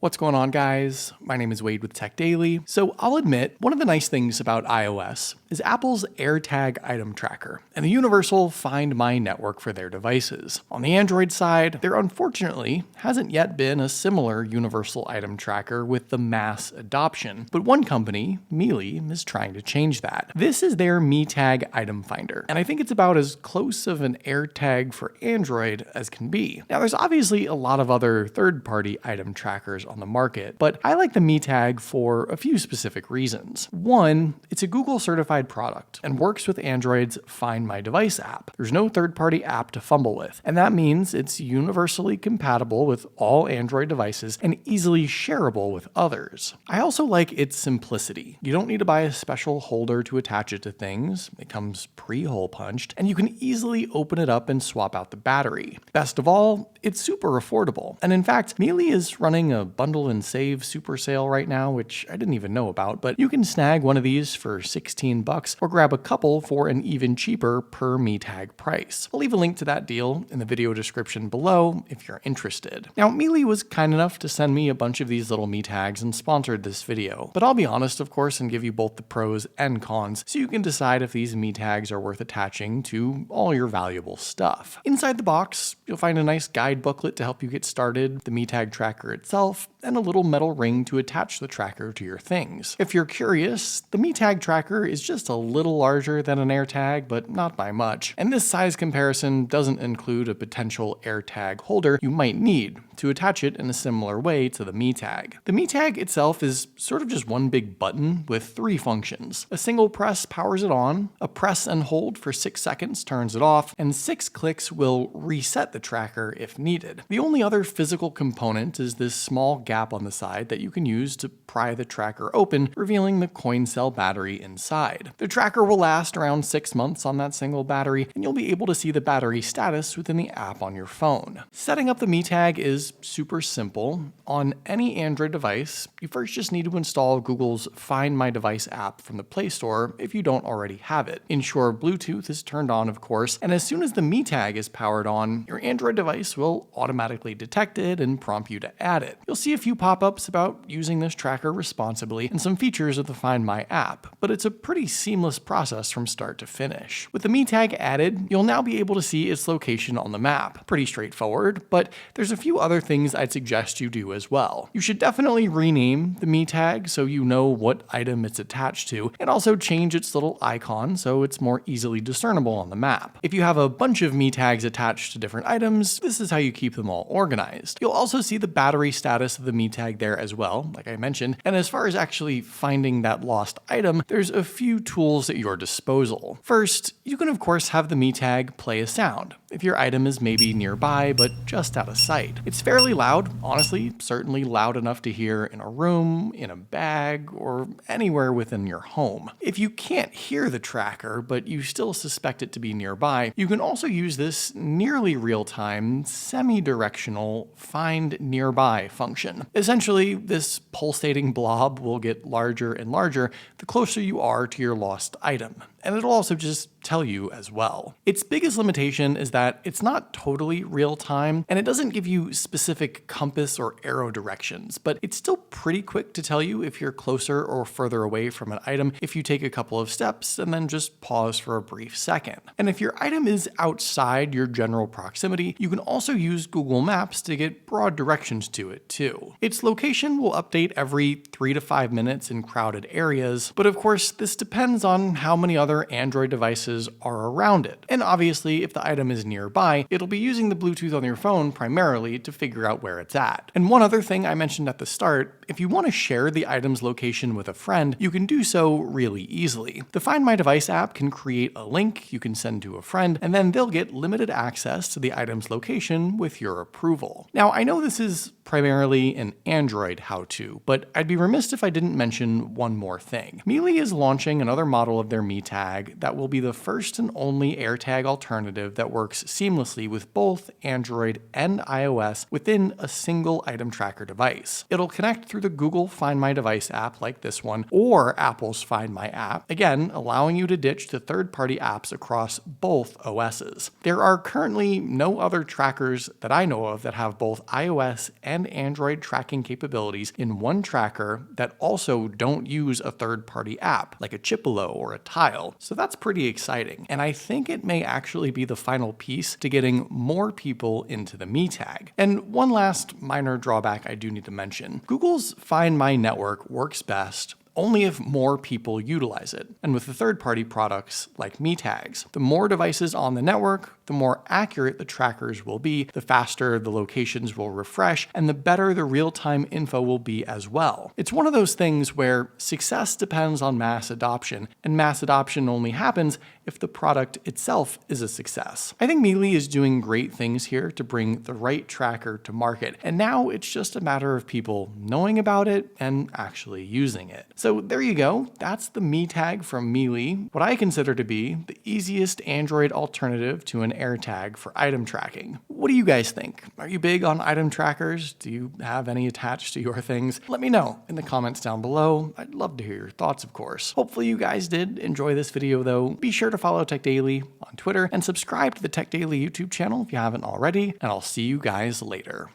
What's going on, guys? My name is Wade with TechDaily. So I'll admit, one of the nice things about iOS is Apple's AirTag item tracker and the universal Find My network for their devices. On the Android side, there unfortunately hasn't yet been a similar universal item tracker with the mass adoption, but one company, MiLi, is trying to change that. This is their MiTag item finder, and I think it's about as close of an AirTag for Android as can be. Now, there's obviously a lot of other third-party item trackers on the market, but I like the MiTag for a few specific reasons. One, it's a Google certified product and works with Android's Find My Device app. There's no third-party app to fumble with, and that means it's universally compatible with all Android devices and easily shareable with others. I also like its simplicity. You don't need to buy a special holder to attach it to things. It comes pre-hole punched, and you can easily open it up and swap out the battery. Best of all, it's super affordable. And in fact, MiLi is running a bundle and save super sale right now, which I didn't even know about, but you can snag one of these for $16 or grab a couple for an even cheaper per MiTag price. I'll leave a link to that deal in the video description below if you're interested. Now, MiLi was kind enough to send me a bunch of these little MiTags and sponsored this video, but I'll be honest, of course, and give you both the pros and cons so you can decide if these MiTags are worth attaching to all your valuable stuff. Inside the box, you'll find a nice guide booklet to help you get started, the MiTag tracker itself, and a little metal ring to attach the tracker to your things. If you're curious, the MiTag tracker is just a little larger than an AirTag, but not by much. And this size comparison doesn't include a potential AirTag holder you might need to attach it in a similar way to the MiTag. The MiTag itself is sort of just one big button with three functions. A single press powers it on, a press and hold for 6 seconds turns it off, and 6 clicks will reset the tracker if needed. The only other physical component is this small gap on the side that you can use to pry the tracker open, revealing the coin cell battery inside. The tracker will last around 6 months on that single battery, and you'll be able to see the battery status within the app on your phone. Setting up the MiTag is super simple. On any Android device, you first just need to install Google's Find My Device app from the Play Store if you don't already have it. Ensure Bluetooth is turned on, of course, and as soon as the MiTag is powered on, your Android device will automatically detect it and prompt you to add it. You'll see a few pop-ups about using this tracker responsibly and some features of the Find My app, but it's a pretty seamless process from start to finish. With the MiTag added, you'll now be able to see its location on the map. Pretty straightforward, but there's a few other things I'd suggest you do as well. You should definitely rename the MiTag so you know what item it's attached to, and also change its little icon so it's more easily discernible on the map. If you have a bunch of MiTags attached to different items, this is how you keep them all organized. You'll also see the battery status of the MiTag there as well, like I mentioned, and as far as actually finding that lost item, there's a few tools at your disposal. First, you can of course have the MiTag play a sound if your item is maybe nearby but just out of sight. It's fairly loud, honestly, certainly loud enough to hear in a room, in a bag, or anywhere within your home. If you can't hear the tracker, but you still suspect it to be nearby, you can also use this nearly real-time, semi-directional Find Nearby function. Essentially, this pulsating blob will get larger and larger the closer you are to your lost item, and it'll also just tell you as well. Its biggest limitation is that it's not totally real time, and it doesn't give you specific compass or arrow directions, but it's still pretty quick to tell you if you're closer or further away from an item if you take a couple of steps and then just pause for a brief second. And if your item is outside your general proximity, you can also use Google Maps to get broad directions to it too. Its location will update every 3 to 5 minutes in crowded areas, but of course this depends on how many other Android devices are around it. And obviously, if the item is nearby, it'll be using the Bluetooth on your phone primarily to figure out where it's at. And one other thing I mentioned at the start, if you want to share the item's location with a friend, you can do so really easily. The Find My Device app can create a link you can send to a friend, and then they'll get limited access to the item's location with your approval. Now, I know this is primarily an Android how-to, but I'd be remiss if I didn't mention one more thing. MiLi is launching another model of their MiTag MiTag that will be the first and only AirTag alternative that works seamlessly with both Android and iOS within a single item tracker device. It'll connect through the Google Find My Device app like this one, or Apple's Find My app, again, allowing you to ditch the third-party apps across both OSs. There are currently no other trackers that I know of that have both iOS and Android tracking capabilities in one tracker that also don't use a third-party app, like a Chipolo or a Tile. So that's pretty exciting. And I think it may actually be the final piece to getting more people into the MiTag. And one last minor drawback I do need to mention. Google's Find My network works best only if more people utilize it. And with the third-party products like MiTags, the more devices on the network, the more accurate the trackers will be, the faster the locations will refresh, and the better the real-time info will be as well. It's one of those things where success depends on mass adoption, and mass adoption only happens if the product itself is a success. I think MiLi is doing great things here to bring the right tracker to market, and now it's just a matter of people knowing about it and actually using it. So there you go, that's the MiTag from MiLi, what I consider to be the easiest Android alternative to an AirTag for item tracking. What do you guys think? Are you big on item trackers? Do you have any attached to your things? Let me know in the comments down below. I'd love to hear your thoughts, of course. Hopefully you guys did enjoy this video though. Be sure to follow TechDaily on Twitter and subscribe to the TechDaily YouTube channel if you haven't already, and I'll see you guys later.